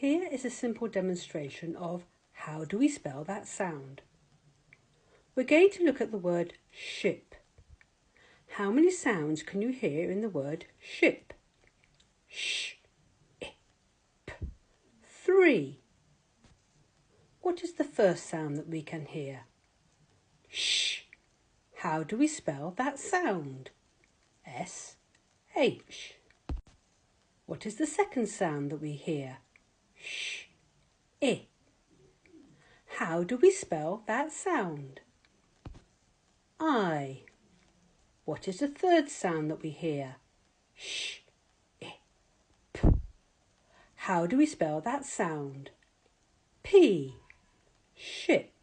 Here is a simple demonstration of how do we spell that sound. We're going to look at the word ship. How many sounds can you hear in the word ship? Sh, I, p. 3. What is the first sound that we can hear? Sh. How do we spell that sound? S-H. What is the second sound that we hear? Sh, I. How do we spell that sound? I. What is the third sound that we hear? Sh, I, p. How do we spell that sound? P. Ship.